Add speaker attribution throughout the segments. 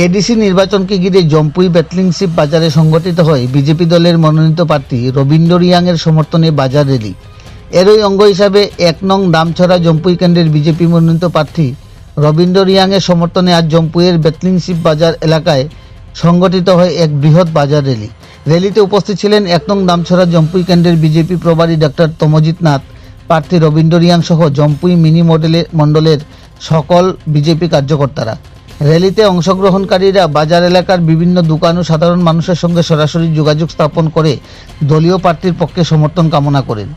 Speaker 1: ADC নির্বাচনকে ঘিরে জম্পুই ব্যাটলিংশিপ বাজারে সংগঠিত হয় বিজেপি দলের মনোনীত প্রার্থী রবীন্দ্র রিয়াংয়ের সমর্থনে বাজার র্যালি। এরই অঙ্গ হিসাবে ১ নং দামছড়া জম্পুই কেন্দ্রের বিজেপি মনোনীত প্রার্থী রবীন্দ্র রিয়াংয়ের সমর্থনে আজ জম্পুইয়ের ব্যাটলিংশিপ বাজার এলাকায় সংগঠিত হয় এক বৃহৎ বাজার র্যালি। র্যালিতে উপস্থিত ছিলেন ১ নং দামছড়া জম্পুই কেন্দ্রের বিজেপি প্রভারী ডক্টর তমজিৎ নাথ, প্রার্থী রবীন্দ্র রিয়াং সহ জম্পুই মিনি মণ্ডলের সকল বিজেপি কার্যকর্তারা। র্যালিতে অংশগ্রহণকারীরা বাজার এলাকার বিভিন্ন দোকান ও সাধারণ মানুষের সঙ্গে সরাসরি যোগাযোগ স্থাপন করে দলীয় প্রার্থীর পক্ষে সমর্থন কামনা করেন।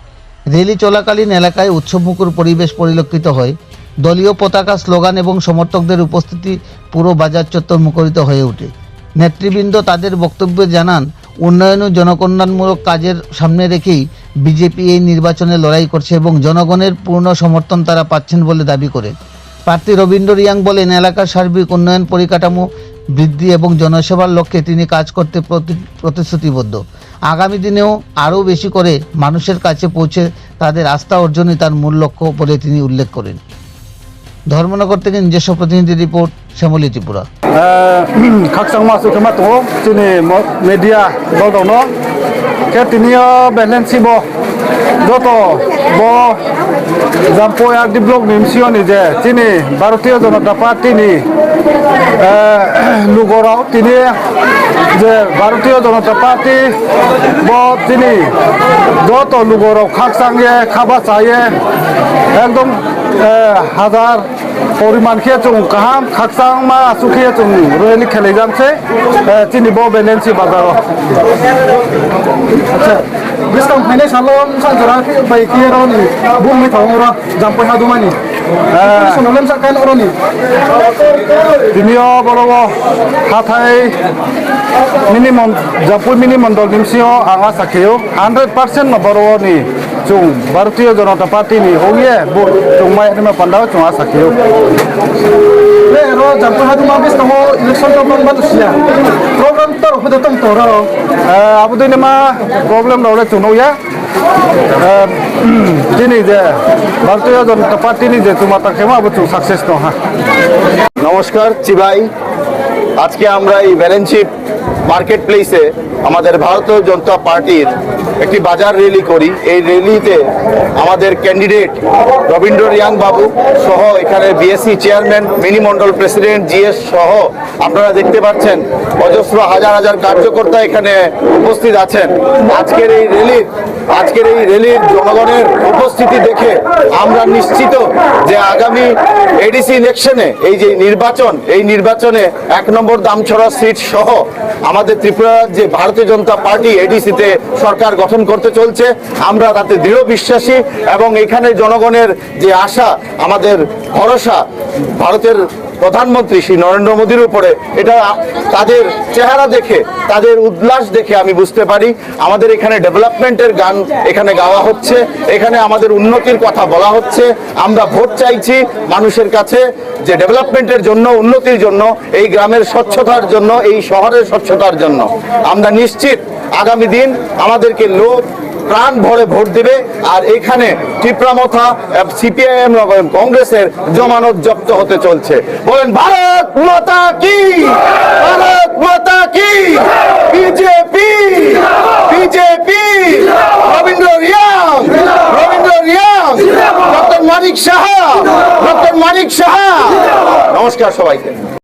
Speaker 1: র্যালি চলাকালীন এলাকায় উৎসবমুখর পরিবেশ পরিলক্ষিত হয়। দলীয় পতাকা, স্লোগান এবং সমর্থকদের উপস্থিতি পুরো বাজার চত্বর মুখরিত হয়ে ওঠে। নেতৃবৃন্দ তাদের বক্তব্যে জানান, উন্নয়ন ও জনকল্যাণমূলক কাজের সামনে রেখেই বিজেপি এই নির্বাচনে লড়াই করছে এবং জনগণের পূর্ণ সমর্থন তারা পাচ্ছেন বলে দাবি করেন। প্রার্থী রবীন্দ্র রিয়াং বলেন, এলাকার সার্বিক উন্নয়ন, পরিকাঠামো বৃদ্ধি এবং জনসেবার লক্ষ্যে তিনি কাজ করতে প্রতিশ্রুতিবদ্ধ। আগামী দিনেও আরও বেশি করে মানুষের কাছে পৌঁছে তাদের আস্থা অর্জনই তার মূল লক্ষ্য বলে তিনি উল্লেখ করেন। ধর্মনগর থেকে নিজস্ব প্রতিনিধি রিপোর্ট, শ্যামলী ত্রিপুরা।
Speaker 2: খাকসাং মাসু কেমা তো চিনি মিডিয়া দল কে তিনিও ব্যালেন্সি যত জাম্পই আগদি ব্লক নিমসিওনি যে চিনি ভারতীয় জনতা পার্টি নি লুগরাও তিনি যে ভারতীয় জনতা পার্টি তিনি যত লুগরাও খাকসাংয়ে খাবা চাইয়ে একদম হাজার পরিমাণ খেয়ে চুং কাহাম খাকসাং মা সুখিয়ে চুং রয়েলি খেলে যাচ্ছে চিনি ব্যালেন্সি বাজার। আচ্ছা বিস্তাম ফাইনে সালম সানজরা বাইকি রনি বুমি থাওরা জাম্পই হাদুমানি সোনলম সাকান রনি তিনিও বড় হাথাই মিনিমাম জাম্পই মিনি মন্ডল নিমসিও আঙা সাকিও 100% বড়নি চুং ভারতীয় জনতা পার্টি নি হইয়ে চুং মাই এমা পান্ডাও চুঙা সাকিও লে র জাম্পই হাদুমা বিস্তাম ইলেকশন প্রোগ্রাম বাতুসিয়া প্রোগ্রাম তর হতে তম তর আবুদিনে মা প্রবলেম রলে চুনৌয়া তিনি যে ভারতীয় জনতা পার্টি নি যে তোমার খেমা বুঝু সাকসেস ন হ্যাঁ।
Speaker 3: নমস্কার চিবাই, আজকে আমরা এই ব্যালেন্সিপ মার্কেট প্লেসে আমাদের ভারতীয় জনতা পার্টির একটি বাজার র্যালি করি। এই র্যালিতে আমাদের ক্যান্ডিডেট রবীন্দ্র রিয়াং বাবু সহ এখানে BSc chairman, mini Mondal president GS সহ আপনারা দেখতে পাচ্ছেন অজস্র হাজার হাজার কার্যকর্তা এখানে উপস্থিত আছেন। আজকের এই র্যালির জনগণের উপস্থিতি দেখে আমরা নিশ্চিত যে আগামী এডিসি ইলেকশনে এই যে নির্বাচন, এই নির্বাচনে ১ নম্বর দামছড়া সিট সহ আমাদের ত্রিপুরা যে ভারতীয় জনতা পার্টি এডিসিতে সরকার গঠন করতে চলছে, আমরা তাতে দৃঢ় বিশ্বাসী এবং এখানে জনগণের যে আশা, আমাদের ভরসা ভারতের প্রধানমন্ত্রী শ্রী নরেন্দ্র মোদীর উপরে, এটা তাদের চেহারা দেখে, তাদের উল্লাস দেখে আমি বুঝতে পারি। আমাদের এখানে ডেভেলপমেন্টের গান এখানে গাওয়া হচ্ছে, এখানে আমাদের উন্নতির কথা বলা হচ্ছে। আমরা ভোট চাইছি মানুষের কাছে যে ডেভেলপমেন্টের জন্য, উন্নতির জন্য, এই গ্রামের স্বচ্ছতার জন্য, এই শহরের স্বচ্ছতার জন্য। আমরা নিশ্চিত আগামী দিন আমাদেরকে লোক প্রাণ ভরে ভোট দেবে। আর এখানে টিপ্রামথা সিপিআইএম কংগ্রেসের জমানত জব্দ হতে চলছে। বলেন ভারত মাতা কি, ভারত মাতা কি, BJP, BJP, Rabindra Reang, Rabindra Reang, doctor Manik Saha, doctor Manik Saha. নমস্কার সবাইকে।